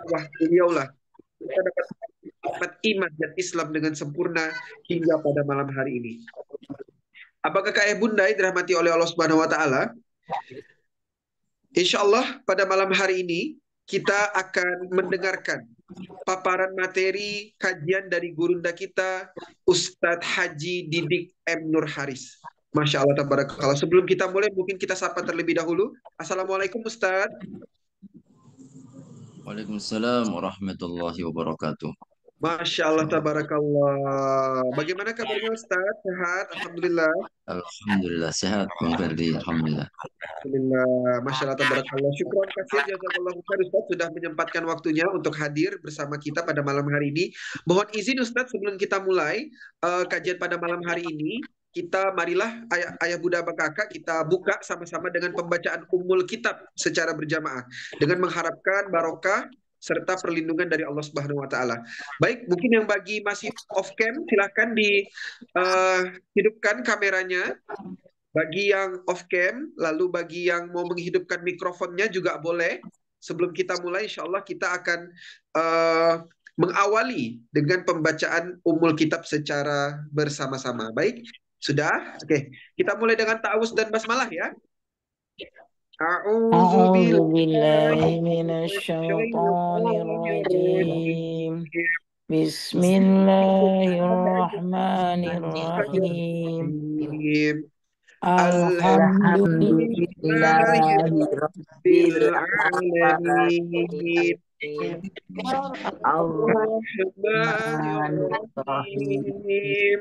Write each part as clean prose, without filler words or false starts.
dakwah beliaulah kita dapat nikmat iman dan Islam dengan sempurna hingga pada malam hari ini. Apakah kakak bunda yang dirahmati oleh Allah Subhanahu wa taala? Insya Allah pada malam hari ini kita akan mendengarkan paparan materi kajian dari gurunda kita Ustadz Haji Didik M. Nur Haris. Masya Allah tabarakallah. Sebelum kita mulai mungkin kita sapa terlebih dahulu. Assalamualaikum Ustadz. Waalaikumsalam warahmatullahi wabarakatuh. Masya Allah tabarakallah. Bagaimana kabarnya Ustadz? Sehat? Alhamdulillah. Alhamdulillah sehat Bang Ferdi. Alhamdulillah. Alhamdulillah, Masya Allah, tabarakallah. Syukron kasih, jazakallah khair Ustaz sudah menyempatkan waktunya untuk hadir bersama kita pada malam hari ini. Mohon izin Ustaz sebelum kita mulai kajian pada malam hari ini, kita marilah ayah Bunda Abang Kakak kita buka sama-sama dengan pembacaan Ummul Kitab secara berjamaah dengan mengharapkan barokah serta perlindungan dari Allah Subhanahu wa taala. Baik, mungkin yang bagi masih off cam silahkan dihidupkan kameranya. Bagi yang off cam, lalu bagi yang mau menghidupkan mikrofonnya juga boleh. Sebelum kita mulai, insya Allah kita akan mengawali dengan pembacaan Ummul Kitab secara bersama-sama. Baik, sudah? Oke, kita mulai dengan ta'awuz dan basmalah ya. A'udzu أعوذ بالله billahi من الشيطان minasyaitonir الرجيم بسم الله الرحمن الرحيم rajim. الحمد لله Alhamdulillahi رب rabbil العالمين alamin. الرحمن الرحيم Bismillahirrahmanirrahim.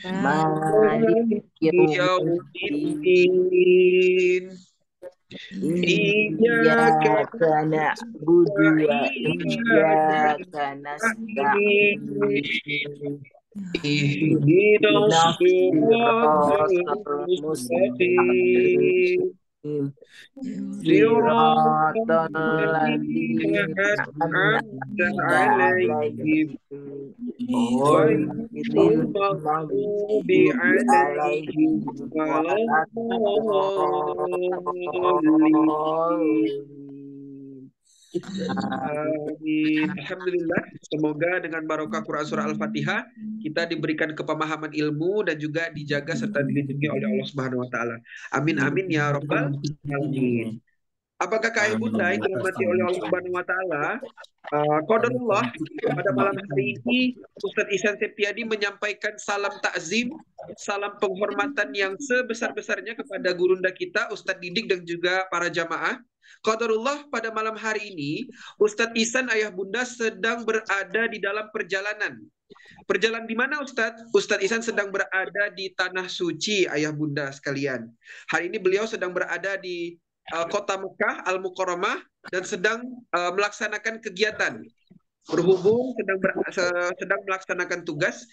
مالك Maliki يوم الدين yaumiddin. Iyyaka إياك نعبد وإياك نستعين nasta'in. Ihdinas اهدنا siratal الصراط mustaqim. المستقيم صراط Siratal ladzina الذين an'amta أنعمت alaihim. عليهم غير Ghairil maghdubi المغضوب alaihim عليهم ولا waladdallin. الضالين Amin. Alhamdulillah. Semoga dengan barokah Quran Surah Al-Fatihah kita diberikan kepemahaman ilmu dan juga dijaga serta dilindungi oleh Allah Subhanahu wa taala. Amin amin ya rabbal alamin. Apakah kakak bunda yang dirahmati oleh Allah Subhanahu wa taala? Qadarullah pada malam hari ini Ustadz Ihsan Septiadi menyampaikan salam takzim, salam penghormatan yang sebesar-besarnya kepada gurunda kita Ustadz Didik dan juga para jamaah. Qadarullah pada malam hari ini Ustadz Ihsan ayah bunda sedang berada di dalam perjalanan. Perjalanan di mana Ustadz? Ustadz Ihsan sedang berada di tanah suci ayah bunda sekalian. Hari ini beliau sedang berada di kota Mekah Al-Mukarramah dan sedang melaksanakan kegiatan berhubung sedang melaksanakan tugas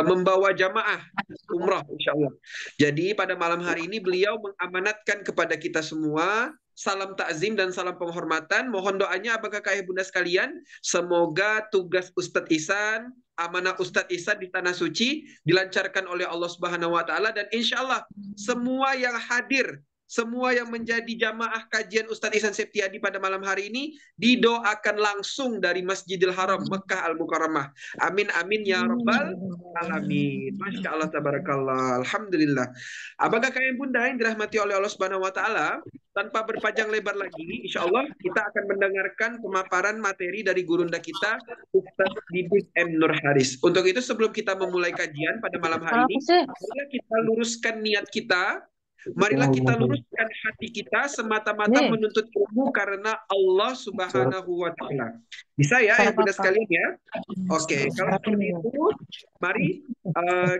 membawa jamaah umrah insya Allah. Jadi pada malam hari ini beliau mengamanatkan kepada kita semua salam takzim dan salam penghormatan. Mohon doanya apakah kakak bunda sekalian, semoga tugas Ustadz Ihsan, amanah Ustadz Ihsan di tanah suci dilancarkan oleh Allah Subhanahu wa taala dan insya Allah semua yang hadir, semua yang menjadi jamaah kajian Ustadz Ihsan Septiadi pada malam hari ini didoakan langsung dari Masjidil Haram Mekah Al-Mukarramah. Amin amin ya rabbal alamin. Masya Allah tabarakallah. Alhamdulillah. Apakah kalian bunda yang dirahmati oleh Allah Subhanahu wa taala? Tanpa berpanjang lebar lagi, insya Allah kita akan mendengarkan pemaparan materi dari gurunda kita Ustadz Didik M. Nur Haris. Untuk itu sebelum kita memulai kajian pada malam hari ini, marilah kita luruskan niat kita. Marilah kita luruskan hati kita semata-mata menuntut ilmu karena Allah Subhanahu wa taala. Bisa ya bunda sekalian ya? Oke, kalau seperti itu mari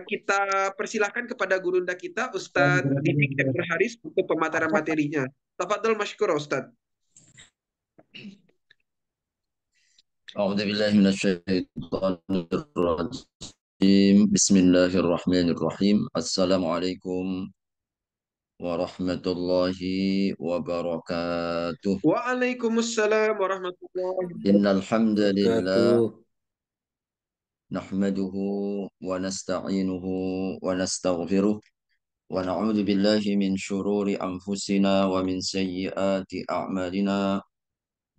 kita persilahkan kepada gurunda kita Ustadz Didik M. Haris untuk pemaparan materinya. Tafadhol masykur Ustadz. A'udzu billahi minasyaitonir rajim. Bismillahirrahmanirrahim. Assalamualaikum warahmatullahi wabarakatuh. Waalaikumsalam warahmatullahi Innal hamdalillah wabarakatuh. nahmaduhu wa nasta'inuhu wa nastaghfiruh wa na'udzu billahi min syururi anfusina wa min sayyiati a'malina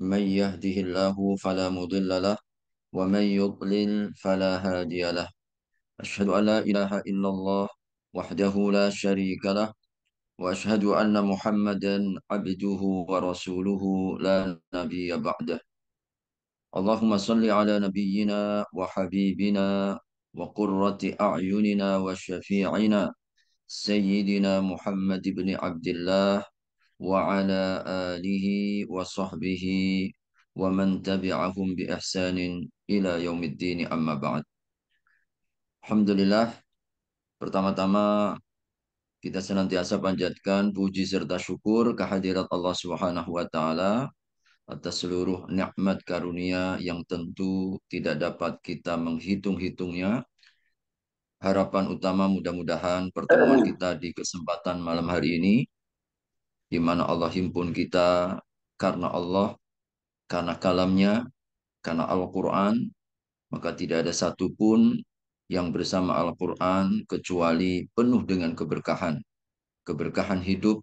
من يهده الله فلا مضل له ومن يضلل فلا هادي له أشهد أن لا إله إلا الله وحده لا شريك له وأشهد أن محمدا عبده ورسوله لا نبي بعده اللهم صل على نبينا وحبيبنا وقرة أعيننا وشفيعنا سيدنا محمد بن عبد الله وعلى آله وصحبه ومن تبعهم بإحسان إلى يوم الدين أما بعد. Alhamdulillah, pertama-tama kita senantiasa panjatkan puji serta syukur kehadirat Allah Subhanahu wa taala atas seluruh nikmat karunia yang tentu tidak dapat kita menghitung-hitungnya. Harapan utama mudah-mudahan pertemuan kita di kesempatan malam hari ini di mana Allah himpun kita karena Allah, karena kalamnya, karena Al-Quran, maka tidak ada satupun yang bersama Al-Quran kecuali penuh dengan keberkahan. Keberkahan hidup,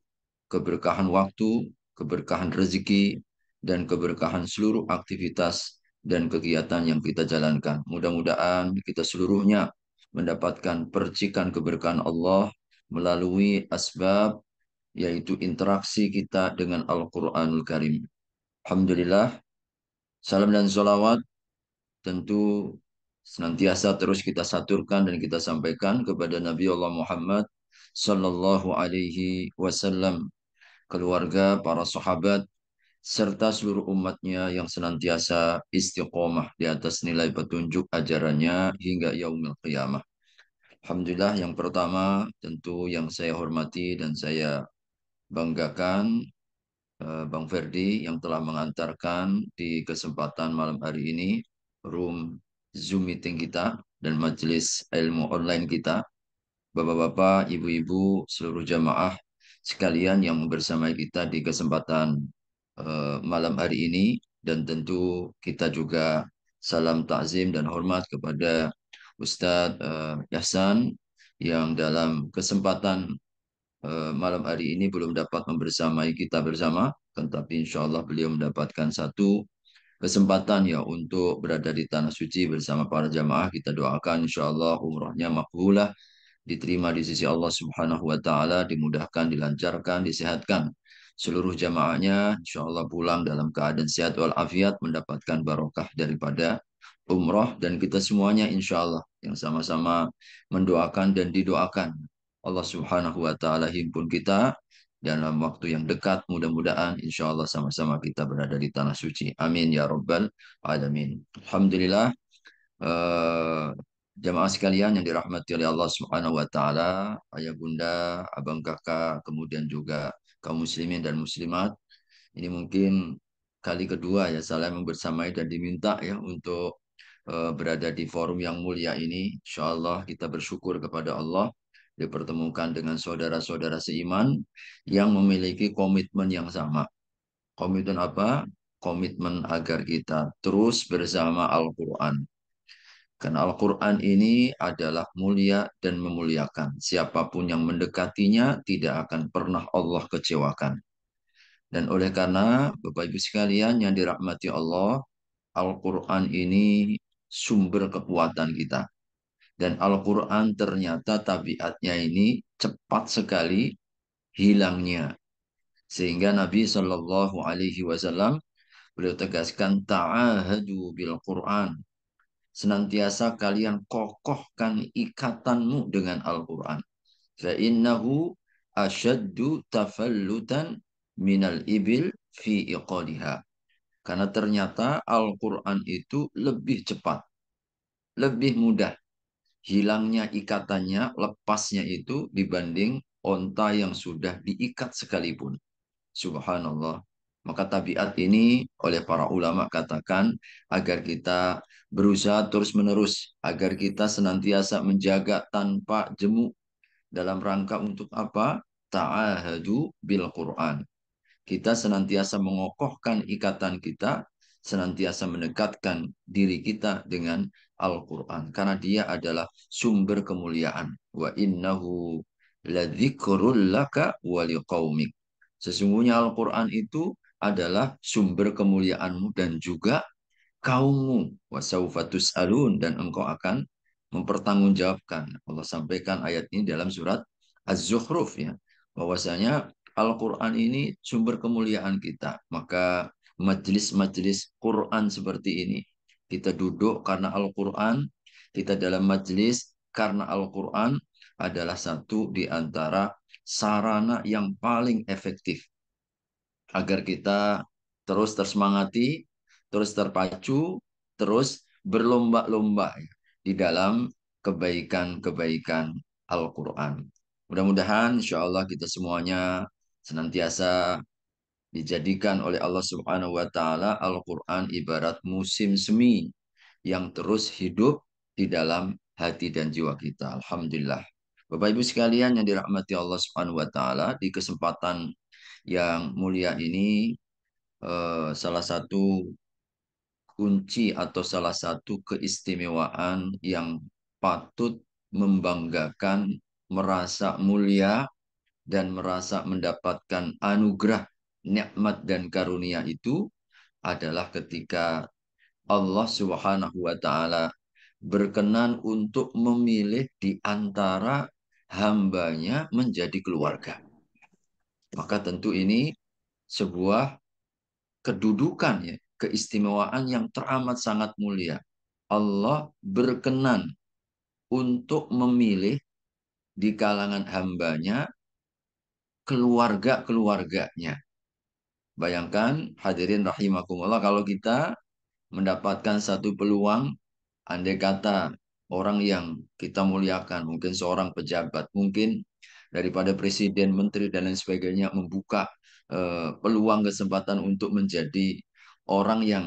keberkahan waktu, keberkahan rezeki, dan keberkahan seluruh aktivitas dan kegiatan yang kita jalankan. Mudah-mudahan kita seluruhnya mendapatkan percikan keberkahan Allah melalui asbab, yaitu interaksi kita dengan Al-Quranul Karim. Alhamdulillah, salam dan salawat tentu senantiasa terus kita saturkan dan kita sampaikan kepada Nabi Allah Muhammad Sallallahu Alaihi Wasallam, keluarga, para sahabat, serta seluruh umatnya yang senantiasa istiqomah di atas nilai petunjuk ajarannya hingga yaumil qiyamah. Alhamdulillah, yang pertama tentu yang saya hormati dan saya banggakan Bang Ferdi yang telah mengantarkan di kesempatan malam hari ini room Zoom meeting kita dan majelis ilmu online kita. Bapak-bapak, ibu-ibu, seluruh jamaah sekalian yang bersama kita di kesempatan malam hari ini, dan tentu kita juga salam takzim dan hormat kepada Ustadz Yahsan yang dalam kesempatan malam hari ini belum dapat membersamai kita bersama, tetapi insya Allah beliau mendapatkan satu kesempatan ya untuk berada di tanah suci bersama para jamaah. Kita doakan insya Allah umrahnya makbulah, diterima di sisi Allah Subhanahu wa taala, dimudahkan, dilancarkan, disehatkan. Seluruh jamaahnya insya Allah pulang dalam keadaan sehat walafiat, mendapatkan barokah daripada umrah, dan kita semuanya insya Allah yang sama-sama mendoakan dan didoakan Allah Subhanahu wa taala himpun kita dalam waktu yang dekat, mudah-mudahan insya Allah sama-sama kita berada di tanah suci. Amin ya rabbal alamin. Alhamdulillah, eh, jamaah sekalian yang dirahmati oleh Allah Subhanahu wa taala, ayah bunda, abang kakak, kemudian juga kaum muslimin dan muslimat. Ini mungkin kali kedua ya saya membersamai dan diminta ya untuk berada di forum yang mulia ini. Insya Allah kita bersyukur kepada Allah dipertemukan dengan saudara-saudara seiman yang memiliki komitmen yang sama. Komitmen apa? Komitmen agar kita terus bersama Al-Quran. Karena Al-Quran ini adalah mulia dan memuliakan. Siapapun yang mendekatinya tidak akan pernah Allah kecewakan. Dan oleh karena Bapak Ibu sekalian yang dirahmati Allah, Al-Quran ini sumber kekuatan kita. Dan Al-Quran ternyata tabiatnya ini cepat sekali hilangnya. Sehingga Nabi Shallallahu Alaihi Wasallam beliau tegaskan ta'ahadu bil Quran. Senantiasa kalian kokohkan ikatanmu dengan Al-Quran. Fa'innahu asyaddu tafallutan minal ibil fi iqaliha. Karena ternyata Al-Quran itu lebih cepat, lebih mudah hilangnya ikatannya, lepasnya itu dibanding onta yang sudah diikat sekalipun. Subhanallah. Maka tabiat ini oleh para ulama katakan agar kita berusaha terus-menerus, agar kita senantiasa menjaga tanpa jemu dalam rangka untuk apa? Ta'ahadu bil Quran. Kita senantiasa mengokohkan ikatan kita, senantiasa mendekatkan diri kita dengan Al-Quran. Karena dia adalah sumber kemuliaan. Wa innahu ladzikrul laka wa liqaumik. Sesungguhnya Al-Quran itu adalah sumber kemuliaanmu dan juga kaummu. Wasaufa tus'alun, dan engkau akan mempertanggungjawabkan. Allah sampaikan ayat ini dalam surat Az-Zukhruf ya. Bahwasanya Al-Quran ini sumber kemuliaan kita. Maka majelis-majelis Quran seperti ini. Kita duduk karena Al-Quran. Kita dalam majelis karena Al-Quran adalah satu di antara sarana yang paling efektif agar kita terus tersemangati, terus terpacu, terus berlomba-lomba di dalam kebaikan-kebaikan Al-Quran. Mudah-mudahan insya Allah kita semuanya senantiasa dijadikan oleh Allah Subhanahu wa Ta'ala Al-Quran ibarat musim semi yang terus hidup di dalam hati dan jiwa kita. Alhamdulillah. Bapak Ibu sekalian yang dirahmati Allah Subhanahu wa Ta'ala, di kesempatan yang mulia ini, salah satu kunci atau salah satu keistimewaan yang patut membanggakan, merasa mulia, dan merasa mendapatkan anugerah, nikmat, dan karunia itu adalah ketika Allah Subhanahu wa Ta'ala berkenan untuk memilih di antara hambanya menjadi keluarga. Maka tentu ini sebuah kedudukan ya, keistimewaan yang teramat sangat mulia. Allah berkenan untuk memilih di kalangan hambanya keluarga-keluarganya. Bayangkan hadirin rahimakumullah, kalau kita mendapatkan satu peluang, andai kata orang yang kita muliakan, mungkin seorang pejabat, mungkin daripada presiden, menteri, dan lain sebagainya, membuka peluang kesempatan untuk menjadi orang yang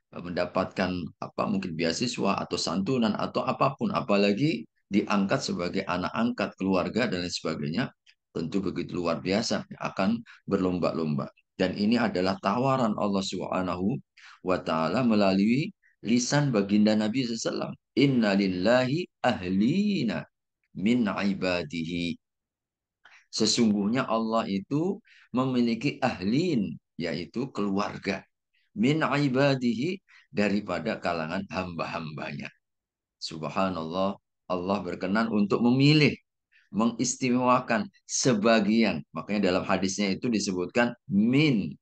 mendapatkan apa mungkin beasiswa atau santunan atau apapun, apalagi diangkat sebagai anak angkat keluarga dan lain sebagainya, tentu begitu luar biasa, akan berlomba-lomba. Dan ini adalah tawaran Allah Subhanahu wa Ta'ala melalui lisan baginda Nabi SAW. Inna lillahi ahlina min ibadihi. Sesungguhnya Allah itu memiliki ahlin, yaitu keluarga. Min ibadihi, daripada kalangan hamba-hambanya. Subhanallah, Allah berkenan untuk memilih, mengistimewakan sebagian. Makanya dalam hadisnya itu disebutkan min,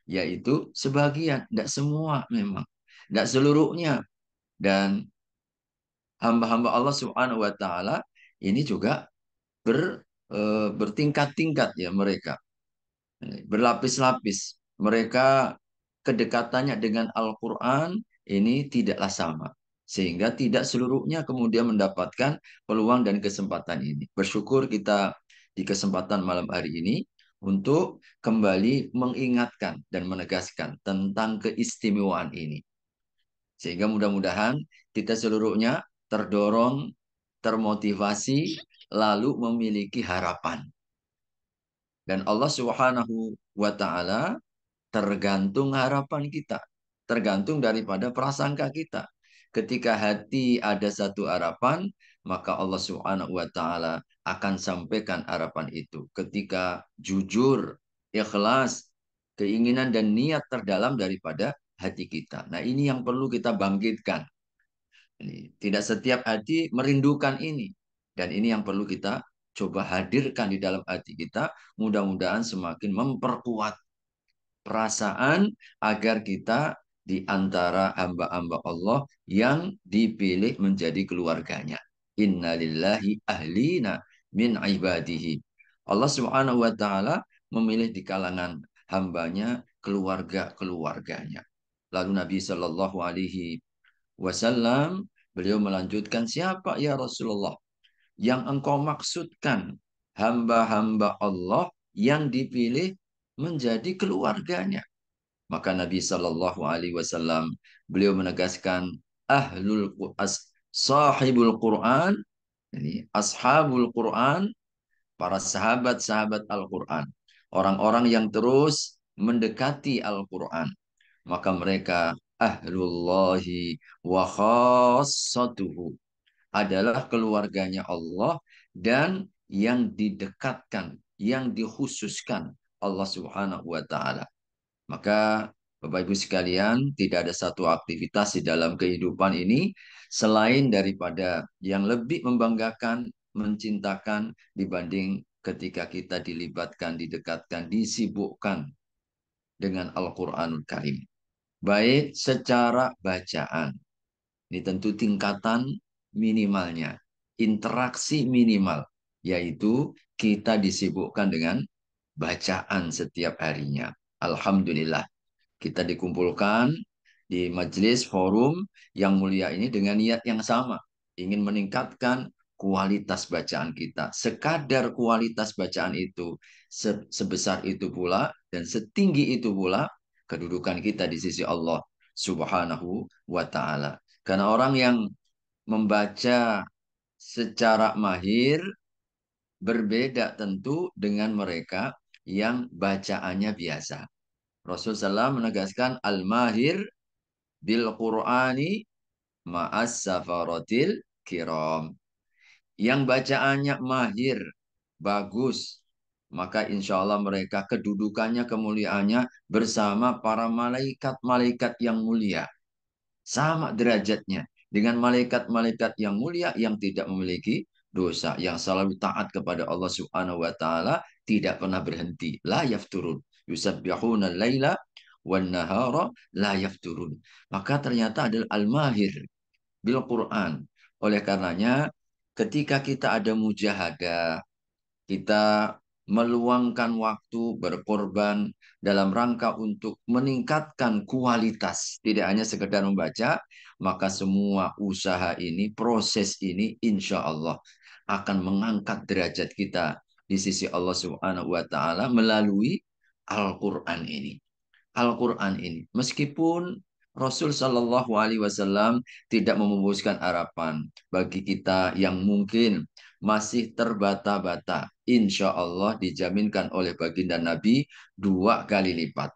yaitu sebagian, tidak semua memang. Tidak seluruhnya. Dan hamba-hamba Allah Subhanahu wa Ta'ala ini juga bertingkat-tingkat ya mereka, berlapis-lapis. Mereka kedekatannya dengan Al-Quran ini tidaklah sama. Sehingga tidak seluruhnya kemudian mendapatkan peluang dan kesempatan ini. Bersyukur kita di kesempatan malam hari ini untuk kembali mengingatkan dan menegaskan tentang keistimewaan ini. Sehingga mudah-mudahan kita seluruhnya terdorong, termotivasi, lalu memiliki harapan. Dan Allah Subhanahu wa Ta'ala tergantung harapan kita, tergantung daripada prasangka kita. Ketika hati ada satu harapan, maka Allah Subhanahu wa Ta'ala akan sampaikan harapan itu. Ketika jujur, ikhlas, keinginan dan niat terdalam daripada hati kita. Nah, ini yang perlu kita bangkitkan. Tidak setiap hati merindukan ini. Dan ini yang perlu kita coba hadirkan di dalam hati kita. Mudah-mudahan semakin memperkuat perasaan agar kita di antara hamba-hamba Allah yang dipilih menjadi keluarganya. Inna lillahi ahlina min ibadihi. Allah Subhanahu wa Ta'ala memilih di kalangan hambanya keluarga-keluarganya. Lalu Nabi Shallallahu Alaihi Wasallam beliau melanjutkan, siapa ya Rasulullah yang engkau maksudkan hamba-hamba Allah yang dipilih menjadi keluarganya? Maka Nabi Shallallahu Alaihi Wasallam beliau menegaskan, sahibul Quran, ini ashabul Quran, para sahabat-sahabat Al-Quran, orang-orang yang terus mendekati Al-Quran. Maka mereka ahlullahi wa khassatuhu, adalah keluarganya Allah dan yang didekatkan, yang dikhususkan Allah Subhanahu wa Ta'ala. Maka Bapak Ibu sekalian, tidak ada satu aktivitas di dalam kehidupan ini selain daripada yang lebih membanggakan, mencintakan dibanding ketika kita dilibatkan, didekatkan, disibukkan dengan Al-Quranul Karim. Baik secara bacaan, ini tentu tingkatan minimalnya, interaksi minimal, yaitu kita disibukkan dengan bacaan setiap harinya. Alhamdulillah, kita dikumpulkan di majelis forum yang mulia ini dengan niat yang sama, ingin meningkatkan kualitas bacaan kita. Sekadar kualitas bacaan itu sebesar itu pula dan setinggi itu pula kedudukan kita di sisi Allah Subhanahu wa taala. Karena orang yang membaca secara mahir berbeda tentu dengan mereka yang bacaannya biasa. Rasulullah SAW menegaskan al-mahir bil Qur'ani ma'as safaratil kiram. Yang bacaannya mahir, bagus, maka insya Allah mereka kedudukannya, kemuliaannya bersama para malaikat-malaikat yang mulia. Sama derajatnya dengan malaikat-malaikat yang mulia yang tidak memiliki dosa, yang selalu taat kepada Allah Subhanahu wa taala, tidak pernah berhenti. La yafturun. Yusabbihuna al-laila wan nahara la yafturun. Maka ternyata adalah al-mahir bil Quran. Oleh karenanya ketika kita ada mujahadah, kita meluangkan waktu berkorban dalam rangka untuk meningkatkan kualitas, tidak hanya sekedar membaca, maka semua usaha ini, proses ini insya Allah akan mengangkat derajat kita di sisi Allah Subhanahu wa taala melalui Al-Qur'an ini. Al-Quran ini. Meskipun Rasul Shallallahu Alaihi Wasallam tidak memupuskan harapan bagi kita yang mungkin masih terbata-bata, insya Allah dijaminkan oleh baginda Nabi 2 kali lipat.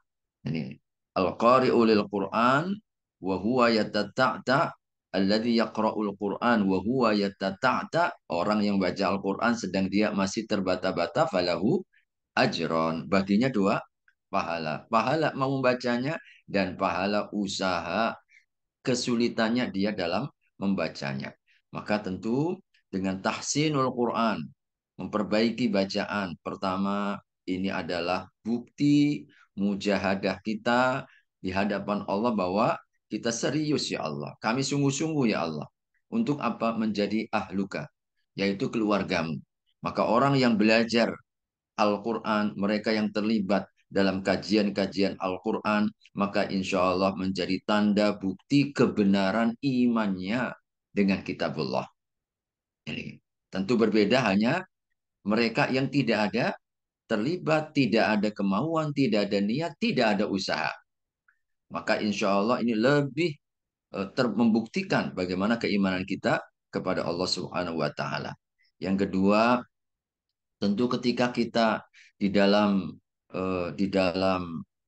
Ini Al-Qari'u lil Quran wa huwa yatata'ta alladhi yaqra'ul Quran wa huwa yatata'ta, orang yang baca Al-Quran sedang dia masih terbata-bata, falahu ajron, baginya 2 pahala. Pahala mau membacanya dan pahala usaha kesulitannya dia dalam membacanya. Maka tentu dengan tahsinul Quran, memperbaiki bacaan. Pertama, ini adalah bukti mujahadah kita di hadapan Allah bahwa kita serius ya Allah. Kami sungguh-sungguh ya Allah. Untuk apa? Menjadi ahluka, yaitu keluargamu. Maka orang yang belajar Al-Quran, mereka yang terlibat dalam kajian-kajian Al-Quran, maka insya Allah menjadi tanda bukti kebenaran imannya dengan kitabullah. Jadi, tentu berbeda hanya mereka yang tidak ada terlibat, tidak ada kemauan, tidak ada niat, tidak ada usaha. Maka insya Allah ini lebih membuktikan bagaimana keimanan kita kepada Allah Subhanahu wa taala. Yang kedua, tentu ketika kita di dalam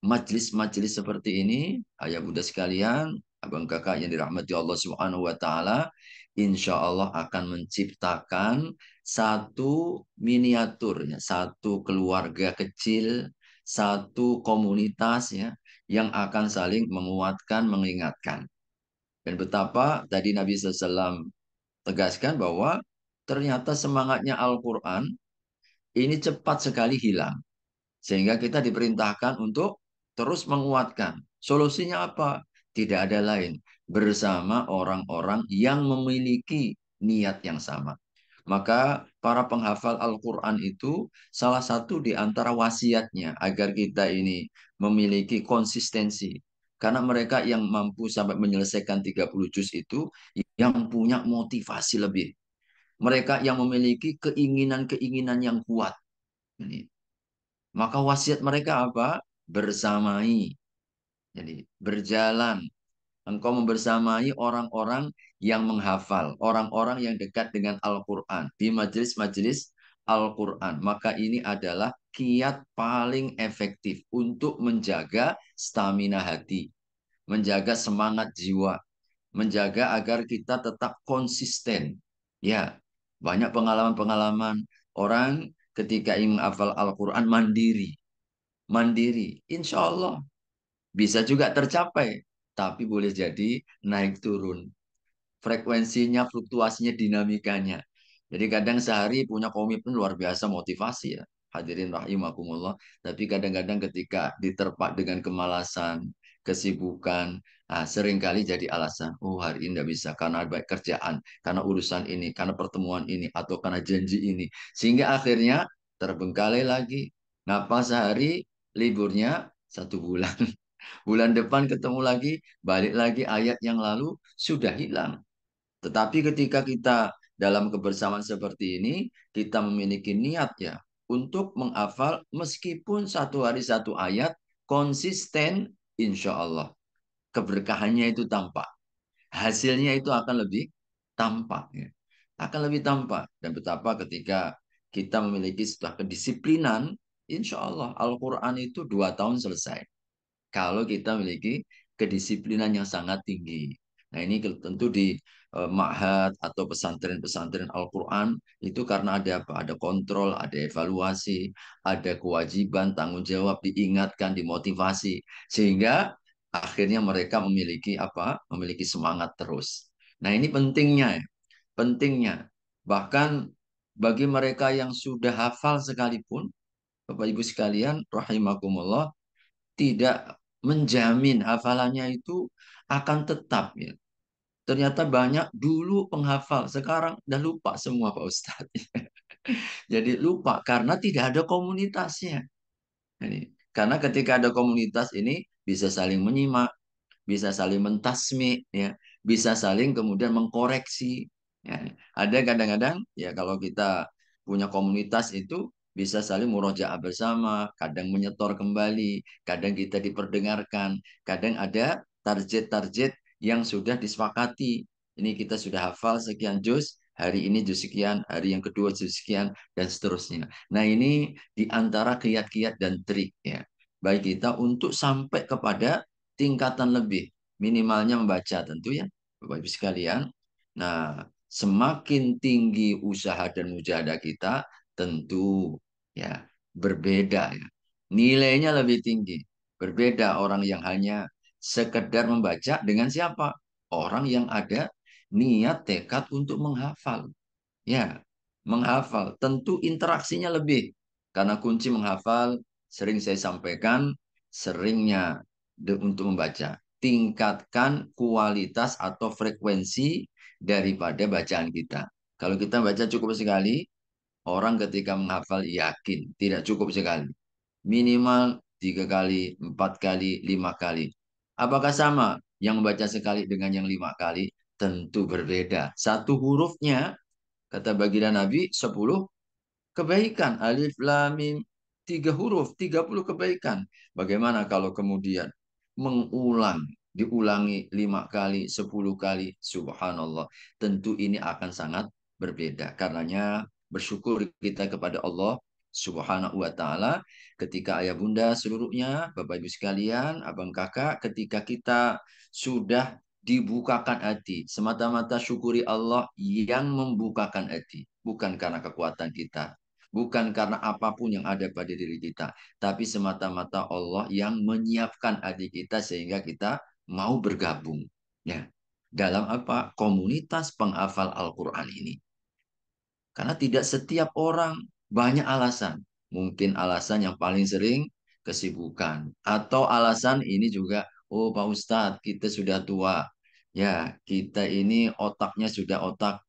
majelis-majelis seperti ini, ayah bunda sekalian, abang kakak yang dirahmati Allah Subhanahu wa taala, insya Allah akan menciptakan satu miniatur ya, satu keluarga kecil, satu komunitas ya, yang akan saling menguatkan, mengingatkan. Dan betapa tadi Nabi SAW tegaskan bahwa ternyata semangatnya Al-Quran ini cepat sekali hilang. Sehingga kita diperintahkan untuk terus menguatkan. Solusinya apa? Tidak ada lain. Bersama orang-orang yang memiliki niat yang sama. Maka para penghafal Al-Quran itu salah satu di antara wasiatnya agar kita ini memiliki konsistensi. Karena mereka yang mampu sampai menyelesaikan 30 juz itu yang punya motivasi lebih. Mereka yang memiliki keinginan-keinginan yang kuat. Ini. Maka wasiat mereka apa? Bersamai. Jadi berjalan. Engkau membersamai orang-orang yang menghafal. Orang-orang yang dekat dengan Al-Quran. Di majelis-majelis Al-Quran. Maka ini adalah kiat paling efektif untuk menjaga stamina hati. Menjaga semangat jiwa. Menjaga agar kita tetap konsisten. Ya, banyak pengalaman-pengalaman orang ketika ingin menghafal Al-Quran mandiri. Mandiri, insya Allah. Bisa juga tercapai, tapi boleh jadi naik turun. Frekuensinya, fluktuasinya, dinamikanya. Jadi kadang sehari punya komitmen luar biasa motivasi ya. Hadirin rahimakumullah. Tapi kadang-kadang ketika diterpa dengan kemalasan, kesibukan, seringkali jadi alasan, oh hari ini tidak bisa karena ada banyak kerjaan, karena urusan ini, karena pertemuan ini, atau karena janji ini. Sehingga akhirnya terbengkalai lagi. Ngapa sehari, liburnya 1 bulan. Bulan depan ketemu lagi, balik lagi ayat yang lalu sudah hilang. Tetapi ketika kita dalam kebersamaan seperti ini, kita memiliki niat ya untuk menghafal meskipun 1 hari 1 ayat, konsisten, insya Allah keberkahannya itu tampak. Hasilnya itu akan lebih tampak. Ya. Akan lebih tampak. Dan betapa ketika kita memiliki sebuah kedisiplinan, insya Allah Al-Quran itu 2 tahun selesai kalau kita memiliki kedisiplinan yang sangat tinggi. Nah, ini tentu di ma'had atau pesantren-pesantren Al-Quran itu karena ada apa? Ada kontrol, ada evaluasi, ada kewajiban, tanggung jawab, diingatkan, dimotivasi. Sehingga akhirnya mereka memiliki apa? Memiliki semangat terus. Nah, ini pentingnya, ya. Pentingnya. Bahkan bagi mereka yang sudah hafal sekalipun, Bapak Ibu sekalian, rahimakumullah, tidak menjamin hafalannya itu akan tetap ya. Ternyata banyak dulu penghafal, sekarang udah lupa semua Pak Ustadz. Jadi lupa karena tidak ada komunitasnya. Ini. Karena ketika ada komunitas ini bisa saling menyimak, bisa saling mentasmi, ya, bisa saling kemudian mengkoreksi. Ya. Ada kadang-kadang ya kalau kita punya komunitas itu bisa saling murojaah bersama, kadang menyetor kembali, kadang kita diperdengarkan, kadang ada target-target yang sudah disepakati. Ini kita sudah hafal sekian juz, hari ini juz sekian, hari yang kedua juz sekian, dan seterusnya. Nah ini di antara kiat-kiat dan trik ya. Baik kita untuk sampai kepada tingkatan lebih, minimalnya membaca tentu ya, Bapak Ibu sekalian. Nah, semakin tinggi usaha dan mujahadah kita, tentu ya berbeda ya. Nilainya lebih tinggi. Berbeda orang yang hanya sekedar membaca dengan siapa? Orang yang ada niat tekad untuk menghafal. Ya, menghafal. Tentu interaksinya lebih. Karena kunci menghafal, sering saya sampaikan, seringnya untuk membaca. Tingkatkan kualitas atau frekuensi daripada bacaan kita. Kalau kita baca cukup sekali, orang ketika menghafal yakin tidak cukup sekali. Minimal 3 kali, 4 kali, 5 kali. Apakah sama yang membaca sekali dengan yang 5 kali? Tentu berbeda. Satu hurufnya, kata baginda Nabi, 10 kebaikan. Alif, lam, mim. 3 huruf, 30 kebaikan. Bagaimana kalau kemudian mengulang, diulangi 5 kali, 10 kali, subhanallah. Tentu ini akan sangat berbeda. Karenanya bersyukur kita kepada Allah subhanahu wa ta'ala. Ketika ayah bunda seluruhnya, Bapak Ibu sekalian, abang kakak, ketika kita sudah dibukakan hati. Semata-mata syukuri Allah yang membukakan hati. Bukan karena kekuatan kita. Bukan karena apapun yang ada pada diri kita. Tapi semata-mata Allah yang menyiapkan hati kita sehingga kita mau bergabung. Ya. Dalam apa? Komunitas penghafal Al-Quran ini. Karena tidak setiap orang, banyak alasan. Mungkin alasan yang paling sering kesibukan. Atau alasan ini juga, oh Pak Ustadz, kita sudah tua. Ya, kita ini otaknya sudah otak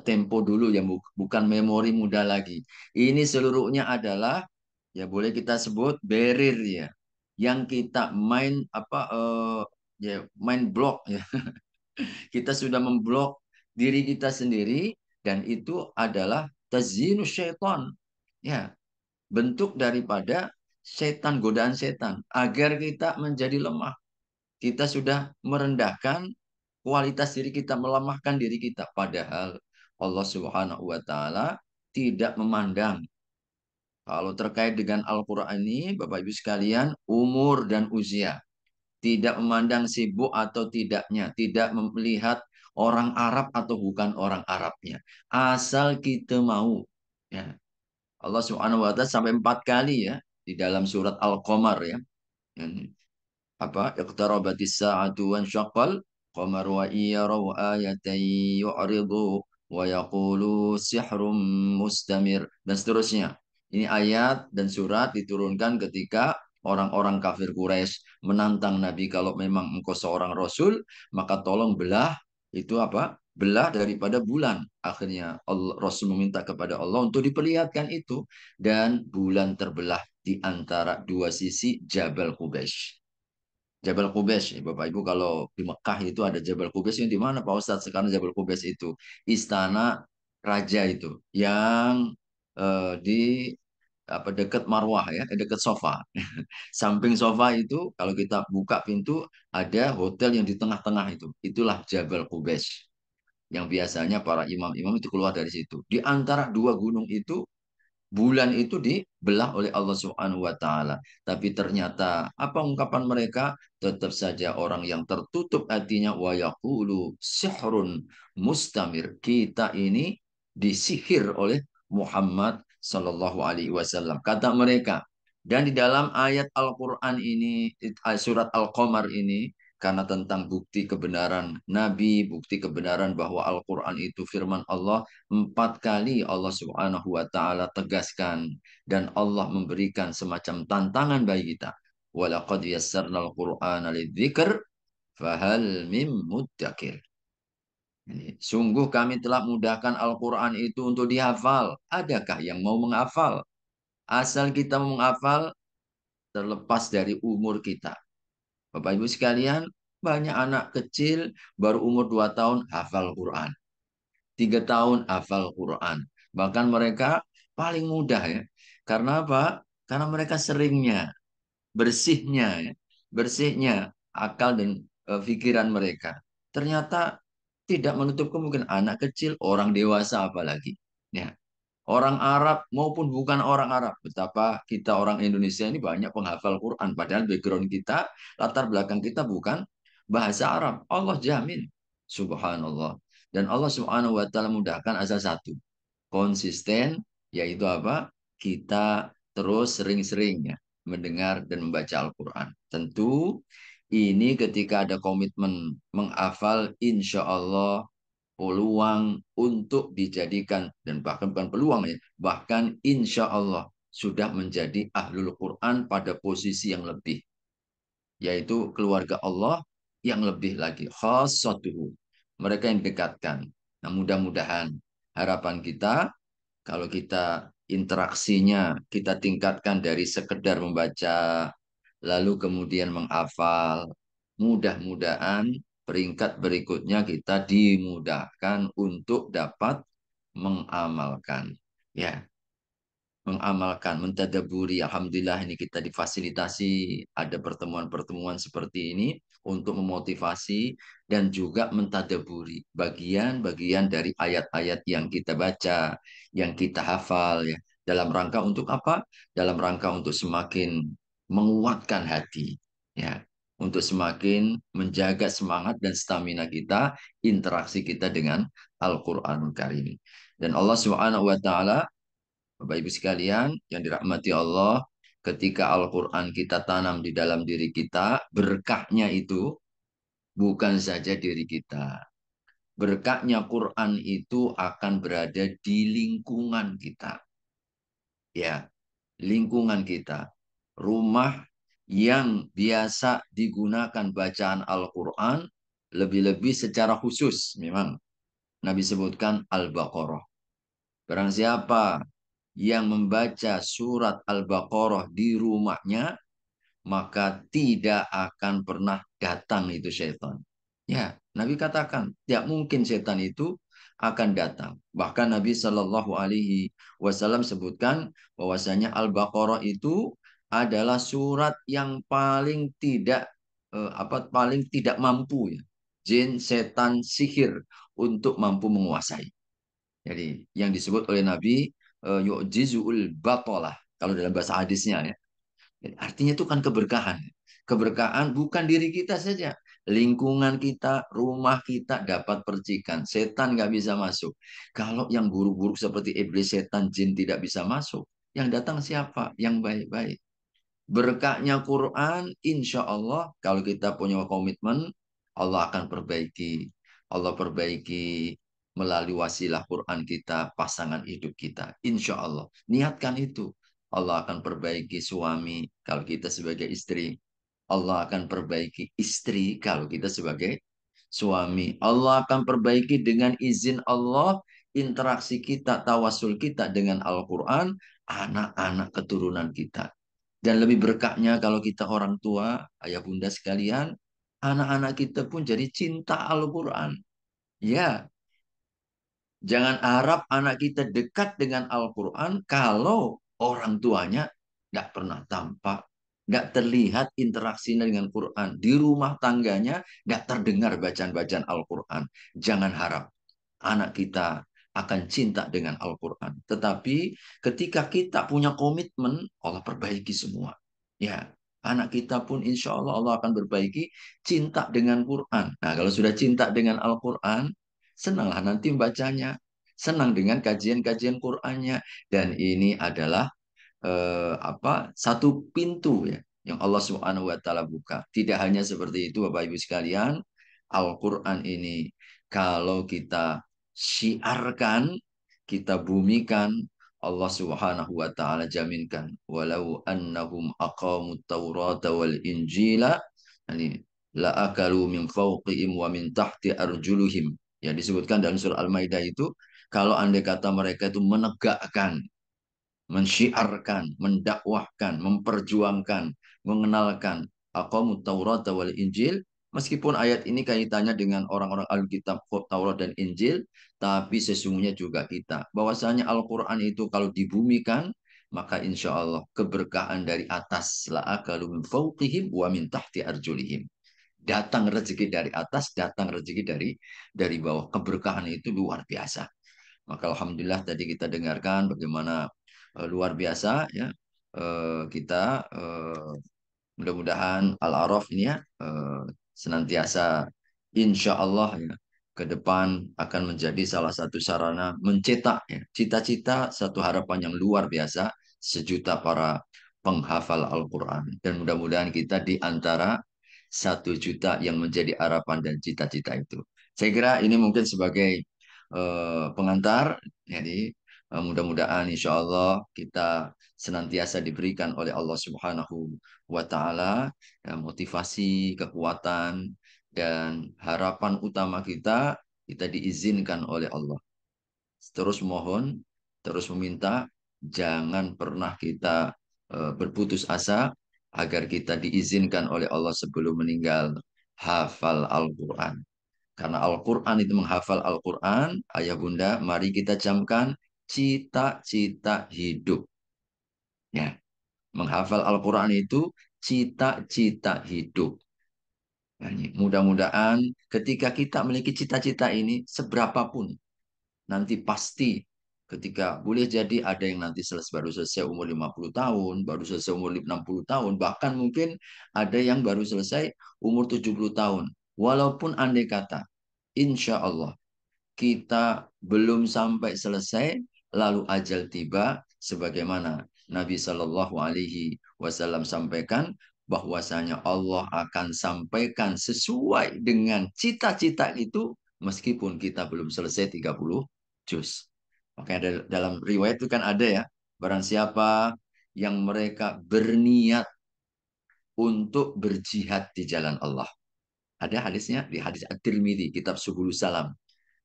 tempo dulu ya, bukan memori muda lagi. Ini seluruhnya adalah, ya boleh kita sebut barrier ya. Yang kita main apa ya main block ya. Kita sudah memblok diri kita sendiri dan itu adalah tazyinus syaitan. Ya, bentuk daripada setan, godaan setan agar kita menjadi lemah. Kita sudah merendahkan kualitas diri kita, melemahkan diri kita padahal Allah Subhanahu wa taala tidak memandang. Kalau terkait dengan Al-Qur'an ini, Bapak Ibu sekalian, umur dan usia tidak memandang sibuk atau tidaknya, tidak melihat orang Arab atau bukan orang Arabnya. Asal kita mau. Ya. Allah Subhanahu wa taala sampai 4 kali ya di dalam surat Al-Qamar ya. apa iqtarabatis sa'atu wan syaqqal qamar wa iyaraw ayatan yu'ridu wa yaqulu sihrun mustamir dan seterusnya. Ini ayat dan surat diturunkan ketika orang-orang kafir Quraisy menantang Nabi, kalau memang engkau seorang rasul maka tolong belah itu apa? Belah daripada bulan. Akhirnya Allah, Rasul meminta kepada Allah untuk diperlihatkan itu, dan bulan terbelah di antara dua sisi Jabal Qubais. Jabal Qubais, ya, Bapak Ibu, kalau di Mekah itu ada Jabal Qubais, yang di mana Pak Ustadz sekarang Jabal Qubais itu? Istana raja itu yang di apa dekat Marwah ya, dekat Sofa. Samping Sofa itu kalau kita buka pintu ada hotel yang di tengah-tengah itu. Itulah Jabal Qubais yang biasanya para imam-imam itu keluar dari situ. Di antara dua gunung itu bulan itu dibelah oleh Allah Subhanahu wa taala. Tapi ternyata apa ungkapan mereka? Tetap saja orang yang tertutup hatinya, wa yaqulu sihrun mustamir. Kita ini disihir oleh Muhammad sallallahu alaihi wasallam. Kata mereka. Dan di dalam ayat Al-Qur'an ini, surat Al-Qamar ini, karena tentang bukti kebenaran Nabi, bukti kebenaran bahwa Al-Quran itu firman Allah, 4 kali Allah Subhanahu wa Ta'ala tegaskan, dan Allah memberikan semacam tantangan bagi kita. Walaqad yassarnal Qur'ana lidzikr fahal mim muddakir. Sungguh kami telah mudahkan Al-Quran itu untuk dihafal. Adakah yang mau menghafal? Asal kita mau menghafal, terlepas dari umur kita. Bapak Ibu sekalian, banyak anak kecil baru umur 2 tahun hafal Quran. 3 tahun hafal Quran. Bahkan mereka paling mudah ya. Karena apa? Karena mereka seringnya, bersihnya, ya. Bersihnya akal dan pikiran mereka. Ternyata tidak menutup kemungkinan anak kecil, orang dewasa apalagi. Ya. Orang Arab maupun bukan orang Arab. Betapa kita orang Indonesia ini banyak penghafal Quran. Padahal background kita, latar belakang kita bukan bahasa Arab. Allah jamin. Subhanallah. Dan Allah subhanahu wa ta'ala mudahkan asal satu. Konsisten, yaitu apa? Kita terus sering-seringnya mendengar dan membaca Al-Quran. Tentu ini ketika ada komitmen menghafal, insya Allah peluang untuk dijadikan, dan bahkan bukan peluang ya, bahkan insya Allah sudah menjadi ahlul Quran pada posisi yang lebih, yaitu keluarga Allah yang lebih lagi, khassatuhu, mereka yang dekatkan. Nah, mudah-mudahan harapan kita kalau kita interaksinya kita tingkatkan dari sekedar membaca lalu kemudian menghafal, mudah-mudahan peringkat berikutnya kita dimudahkan untuk dapat mengamalkan. Ya, mengamalkan, mentadaburi. Alhamdulillah ini kita difasilitasi ada pertemuan-pertemuan seperti ini untuk memotivasi dan juga mentadaburi bagian-bagian dari ayat-ayat yang kita baca, yang kita hafal ya. Dalam rangka untuk apa? Dalam rangka untuk semakin menguatkan hati ya, untuk semakin menjaga semangat dan stamina kita, interaksi kita dengan Al-Qur'anul Karim. Dan Allah Subhanahu wa taala, Bapak Ibu sekalian yang dirahmati Allah, ketika Al-Quran kita tanam di dalam diri kita, berkahnya itu bukan saja diri kita. Berkahnya Quran itu akan berada di lingkungan kita. Ya, lingkungan kita. Rumah yang biasa digunakan bacaan Al-Quran, lebih-lebih secara khusus memang Nabi sebutkan Al-Baqarah. Barang siapa yang membaca surat Al-Baqarah di rumahnya, maka tidak akan pernah datang itu setan. Ya, Nabi katakan, tidak mungkin setan itu akan datang. Bahkan Nabi Shallallahu Alaihi Wasallam sebutkan bahwasanya Al-Baqarah itu adalah surat yang paling tidak paling tidak mampu ya, jin, setan, sihir untuk mampu menguasai. Jadi yang disebut oleh Nabi yu'jizul batalah kalau dalam bahasa hadisnya ya. Jadi, artinya itu kan keberkahan. Keberkahan bukan diri kita saja. Lingkungan kita, rumah kita dapat percikan. Setan nggak bisa masuk. Kalau yang buruk-buruk seperti iblis, setan, jin tidak bisa masuk. Yang datang siapa? Yang baik-baik. Berkahnya Quran, insya Allah kalau kita punya komitmen, Allah akan perbaiki. Allah perbaiki melalui wasilah Quran kita, pasangan hidup kita. Insya Allah. Niatkan itu. Allah akan perbaiki suami kalau kita sebagai istri. Allah akan perbaiki istri kalau kita sebagai suami. Allah akan perbaiki dengan izin Allah interaksi kita, tawasul kita dengan Al-Quran, anak-anak keturunan kita. Dan lebih berkahnya kalau kita orang tua, ayah bunda sekalian, anak-anak kita pun jadi cinta Al-Quran. Ya, jangan harap anak kita dekat dengan Al-Quran kalau orang tuanya nggak pernah tampak, nggak terlihat interaksinya dengan Quran. Di rumah tangganya nggak terdengar bacaan-bacaan Al-Quran. Jangan harap anak kita akan cinta dengan Al-Quran. Tetapi ketika kita punya komitmen, Allah perbaiki semua. Ya, anak kita pun insya Allah Allah akan perbaiki cinta dengan Quran. Nah, kalau sudah cinta dengan Al-Quran, senanglah nanti membacanya. Senang dengan kajian-kajian Qur'annya. Dan ini adalah satu pintu ya yang Allah Subhanahu wa taala buka. Tidak hanya seperti itu Bapak Ibu sekalian, Al-Qur'an ini kalau kita syiarkan, kita bumikan, Allah Subhanahu wa taala jaminkan walau annahum aqamut taurata wal injila ini la akalu min fawqihim wa min tahti arjuluhim. Ya disebutkan dalam surah Al-Maidah itu kalau andai kata mereka itu menegakkan, mensyiarkan, mendakwahkan, memperjuangkan, mengenalkan aqamut Taurat wal Injil. Meskipun ayat ini kaitannya dengan orang-orang Alkitab Taurat dan Injil, tapi sesungguhnya juga kita. Bahwasanya Al-Quran itu kalau dibumikan, maka insya Allah keberkahan dari atas la'akalu min fawqihim wa min tahti arjulihim. Datang rezeki dari atas, datang rezeki dari bawah. Keberkahan itu luar biasa. Maka alhamdulillah tadi kita dengarkan bagaimana luar biasa ya kita mudah-mudahan Al-Araf ini ya senantiasa insya Allah ya ke depan akan menjadi salah satu sarana mencetak ya, cita-cita satu harapan yang luar biasa sejuta para penghafal Al-Quran dan mudah-mudahan kita di antara 1 juta yang menjadi harapan dan cita-cita itu. Saya kira ini mungkin sebagai pengantar. Jadi mudah-mudahan insya Allah kita senantiasa diberikan oleh Allah Subhanahu wa Ta'ala motivasi, kekuatan, dan harapan utama kita diizinkan oleh Allah. Terus mohon, terus meminta, jangan pernah kita berputus asa agar kita diizinkan oleh Allah sebelum meninggal hafal Al-Quran. Karena Al-Quran itu menghafal Al-Quran, ayah bunda, mari kita camkan cita-cita hidup. Ya, menghafal Al-Quran itu cita-cita hidup. Nah, mudah-mudahan ketika kita memiliki cita-cita ini, seberapapun, nanti pasti ketika boleh jadi ada yang nanti baru selesai umur 50 tahun, baru selesai umur 60 tahun, bahkan mungkin ada yang baru selesai umur 70 tahun. Walaupun andai kata, insya Allah kita belum sampai selesai, lalu ajal tiba, sebagaimana Nabi Shallallahu Alaihi Wasallam sampaikan, bahwasanya Allah akan sampaikan sesuai dengan cita-cita itu, meskipun kita belum selesai 30 juz. Makanya dalam riwayat itu kan ada ya, barang siapa yang mereka berniat untuk berjihad di jalan Allah. Ada hadisnya di hadis At-Tirmidzi, kitab Subul Salam.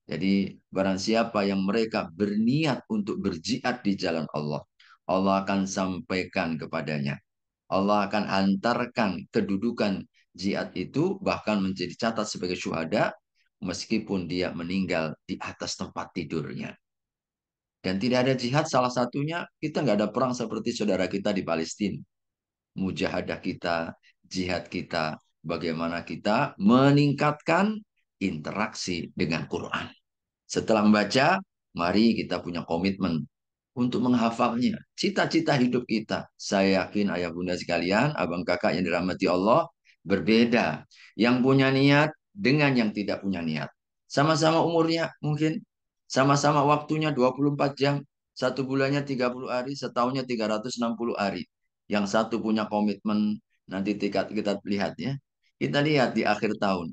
Jadi barang siapa yang mereka berniat untuk berjihad di jalan Allah, Allah akan sampaikan kepadanya. Allah akan hantarkan kedudukan jihad itu bahkan menjadi catat sebagai syuhada meskipun dia meninggal di atas tempat tidurnya. Dan tidak ada jihad salah satunya kita nggak ada perang seperti saudara kita di Palestina. Mujahadah kita, jihad kita, bagaimana kita meningkatkan interaksi dengan Quran. Setelah membaca, mari kita punya komitmen untuk menghafalnya. Cita-cita hidup kita. Saya yakin ayah bunda sekalian, abang kakak yang dirahmati Allah, berbeda. Yang punya niat dengan yang tidak punya niat. Sama-sama umurnya mungkin. Sama-sama waktunya 24 jam. 1 bulannya 30 hari, setahunnya 360 hari. Yang satu punya komitmen, nanti kita lihat ya. Kita lihat di akhir tahun,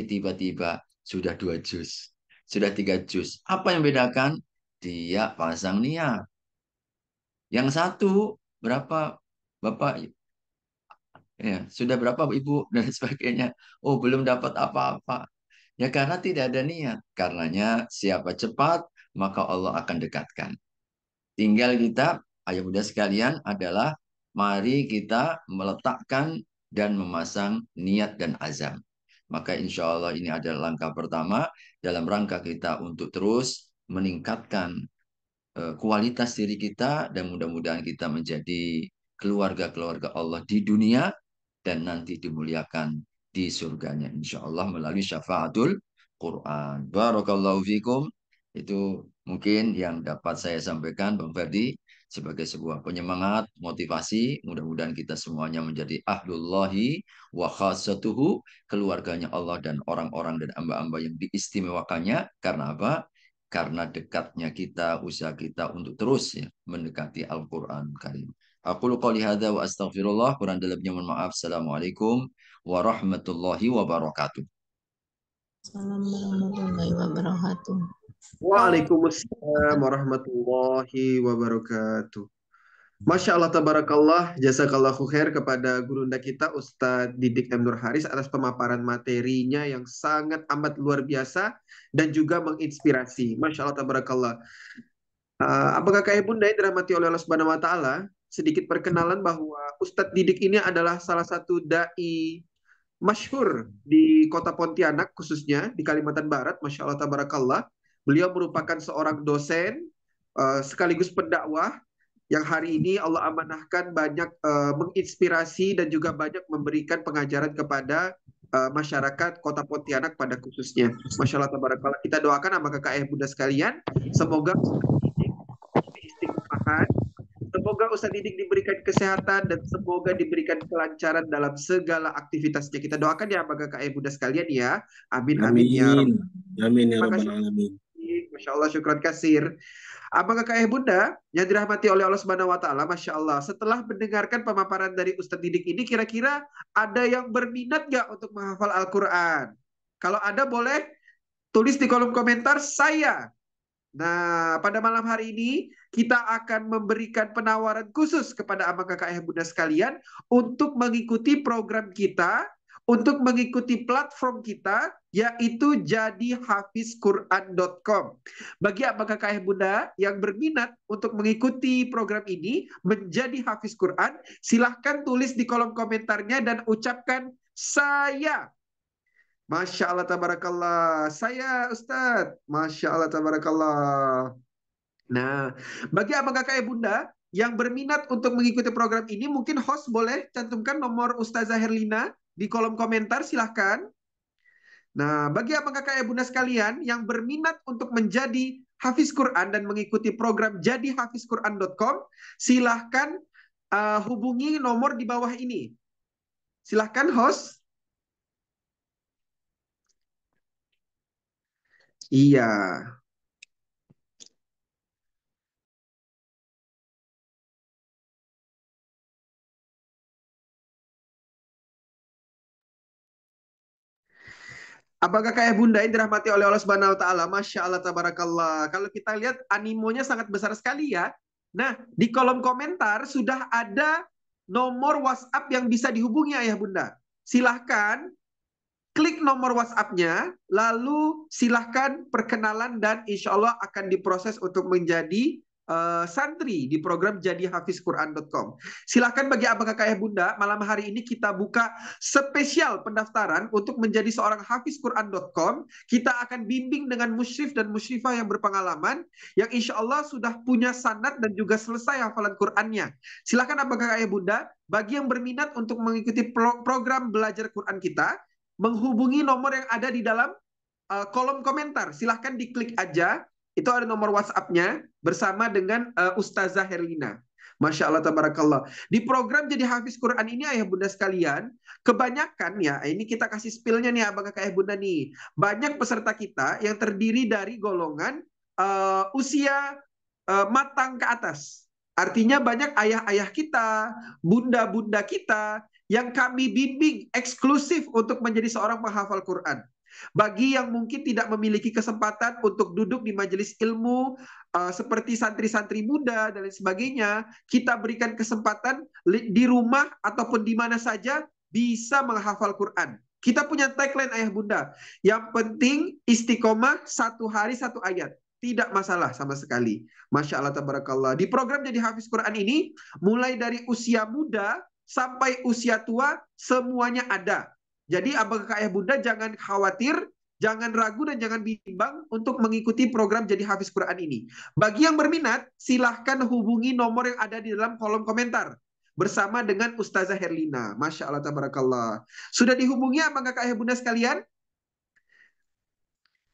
tiba-tiba sudah 2 juz, sudah 3 juz. Apa yang bedakan? Dia pasang niat. Yang satu berapa Bapak? Ya, sudah berapa Ibu dan sebagainya. Oh, belum dapat apa-apa. Ya karena tidak ada niat. Karenanya siapa cepat, maka Allah akan dekatkan. Tinggal kita, ayah bunda sekalian, adalah mari kita meletakkan dan memasang niat dan azam. Maka insya Allah ini adalah langkah pertama dalam rangka kita untuk terus meningkatkan kualitas diri kita dan mudah-mudahan kita menjadi keluarga-keluarga Allah di dunia dan nanti dimuliakan di surganya insya Allah melalui syafaatul Quran. Barakallahu fikum. Itu mungkin yang dapat saya sampaikan Bang Ferdi sebagai sebuah penyemangat, motivasi. Mudah-mudahan kita semuanya menjadi ahlullahi wa khassatuhu, keluarganya Allah dan orang-orang dan hamba-hamba yang diistimewakannya. Karena apa? Karena dekatnya kita, usaha kita untuk terus ya, mendekati Al-Quran Karim. Aku qouli hadza wa astaghfirullah. Kurang lebihnya mohon maaf. Assalamualaikum warahmatullahi wabarakatuh. Assalamualaikum warahmatullahi wabarakatuh. Waalaikumsalam warahmatullahi wabarakatuh. Masya Allah, tabarakallah, jazakallahu khair kepada gurunda kita Ustadz Didik M. Nur Haris atas pemaparan materinya yang sangat amat luar biasa dan juga menginspirasi. Masya Allah, tabarakallah. Apakah kakak bunda yang dirahmati oleh Allah Subhanahu Wa Taala? Sedikit perkenalan bahwa Ustadz Didik ini adalah salah satu dai masyhur di kota Pontianak, khususnya di Kalimantan Barat. Masya Allah, tabarakallah. Beliau merupakan seorang dosen sekaligus pendakwah yang hari ini Allah amanahkan banyak menginspirasi dan juga banyak memberikan pengajaran kepada masyarakat kota Pontianak pada khususnya. Masya Allah, tabarakallah. Kita doakan sama kakak bunda sekalian, semoga istiqomahan, semoga Ustadz Didik diberikan kesehatan dan semoga diberikan kelancaran dalam segala aktivitasnya. Kita doakan ya kakak bunda sekalian ya. Amin amin ya Rabb. Amin ya Terima rabbal kasih. alamin. Masya Allah, syukran kasir. Apakah kakak bunda yang dirahmati oleh Allah Subhanahu Wa Taala, Masya Allah, setelah mendengarkan pemaparan dari Ustadz Didik ini, kira-kira ada yang berminat nggak untuk menghafal Al-Quran? Kalau ada, boleh tulis di kolom komentar saya. Nah, pada malam hari ini kita akan memberikan penawaran khusus kepada abang kakak ayah bunda sekalian untuk mengikuti program kita, untuk mengikuti platform kita, yaitu jadihafizquran.com. Bagi abang kakak ayah bunda yang berminat untuk mengikuti program ini, menjadi hafiz Quran, silahkan tulis di kolom komentarnya dan ucapkan saya. Masya Allah, tabarakallah. Saya Ustadz. Masya Allah, tabarakallah. Nah, bagi abang kakak bunda yang berminat untuk mengikuti program ini, mungkin host boleh cantumkan nomor Ustazah Herlina di kolom komentar, silahkan. Nah, bagi abang kakak bunda sekalian yang berminat untuk menjadi hafiz Quran dan mengikuti program jadihafizquran.com, silahkan hubungi nomor di bawah ini. Silahkan host. Iya. Apakah kayak bunda yang dirahmati oleh Allah Subhanahu Wa Taala? Masya Allah, tabarakallah. Kalau kita lihat animonya sangat besar sekali ya. Nah, di kolom komentar sudah ada nomor WhatsApp yang bisa dihubungi ayah bunda. Silahkan klik nomor WhatsApp-nya, lalu silahkan perkenalan dan insya Allah akan diproses untuk menjadi santri di program jadihafizquran.com. Silahkan bagi abang kakak ayah bunda, malam hari ini kita buka spesial pendaftaran untuk menjadi seorang hafizquran.com. Kita akan bimbing dengan musyrif dan musyrifah yang berpengalaman, yang insya Allah sudah punya sanad dan juga selesai hafalan Qurannya. Silahkan abang kakak ayah bunda, bagi yang berminat untuk mengikuti program belajar Quran kita, menghubungi nomor yang ada di dalam kolom komentar. Silahkan diklik aja. Itu ada nomor WhatsApp-nya bersama dengan Ustazah Herlina. Masya Allah, tabarakallah. Di program jadi hafiz Quran ini ayah bunda sekalian, kebanyakan ya, ini kita kasih spill-nya nih abang kakak ayah bunda nih. Banyak peserta kita yang terdiri dari golongan usia matang ke atas. Artinya banyak ayah-ayah kita, bunda-bunda kita yang kami bimbing eksklusif untuk menjadi seorang penghafal Quran. Bagi yang mungkin tidak memiliki kesempatan untuk duduk di majelis ilmu seperti santri-santri muda dan lain sebagainya, kita berikan kesempatan di rumah ataupun di mana saja bisa menghafal Quran. Kita punya tagline ayah bunda, yang penting istiqomah 1 hari 1 ayat. Tidak masalah sama sekali. Masya Allah, tabarakallah. Di program Jadi Hafiz Quran ini, mulai dari usia muda sampai usia tua, semuanya ada. Jadi apakah ayah bunda jangan khawatir, jangan ragu dan jangan bimbang untuk mengikuti program Jadi Hafiz Quran ini. Bagi yang berminat, silahkan hubungi nomor yang ada di dalam kolom komentar bersama dengan Ustazah Herlina. Masya Allah, tabarakallah. Sudah dihubungi apakah ayah bunda sekalian?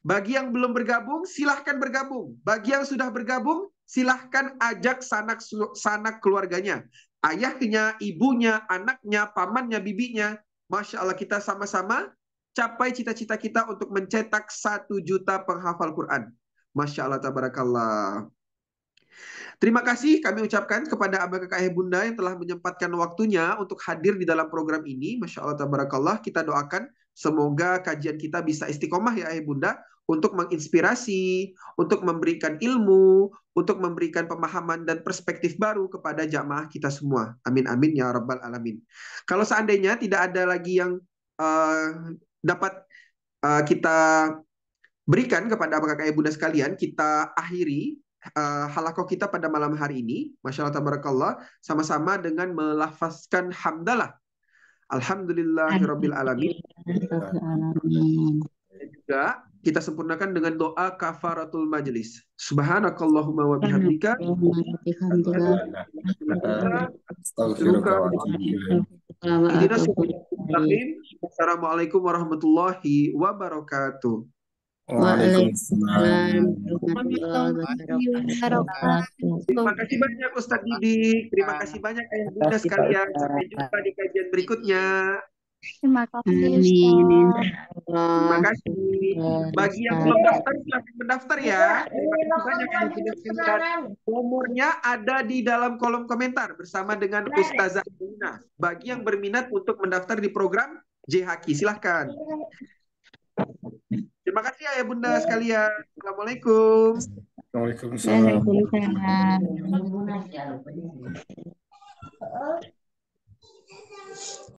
Bagi yang belum bergabung, silahkan bergabung. Bagi yang sudah bergabung, silahkan ajak sanak keluarganya. Ayahnya, ibunya, anaknya, pamannya, bibinya. Masya Allah, kita sama-sama capai cita-cita kita untuk mencetak 1 juta penghafal Quran. Masya Allah, tabarakallah. Terima kasih kami ucapkan kepada abang kakak ayah bunda yang telah menyempatkan waktunya untuk hadir di dalam program ini. Masya Allah, tabarakallah. Kita doakan semoga kajian kita bisa istiqomah ya ayah bunda, untuk menginspirasi, untuk memberikan ilmu, untuk memberikan pemahaman dan perspektif baru kepada jamaah kita semua. Amin amin ya rabbal alamin. Kalau seandainya tidak ada lagi yang dapat kita berikan kepada abang kakak ayah bunda sekalian, kita akhiri halakoh kita pada malam hari ini. Masya Allah, tabarakallah, sama-sama dengan melafazkan hamdalah. Alhamdulillahirabbil alamin. Dan juga kita sempurnakan dengan doa kafaratul majlis. Subhanakallahumma wa bihamdika. Assalamualaikum warahmatullahi wabarakatuh. Waalaikumsalam warahmatullahi wabarakatuh. Terima kasih banyak Ustadz Didik. Terima kasih banyak ayah bunda sekalian. Sampai jumpa di kajian berikutnya. Terima kasih Amin. Terima kasih. Bagi yang belum daftar, silahkan mendaftar ya. Terima kasih banyak ayah bunda sekalian. Nomornya ada di dalam kolom komentar bersama dengan Ustazah Buna. Bagi yang berminat untuk mendaftar di program JHQ, silahkan. Terima kasih ayah bunda sekalian. Assalamualaikum. Waalaikumsalam.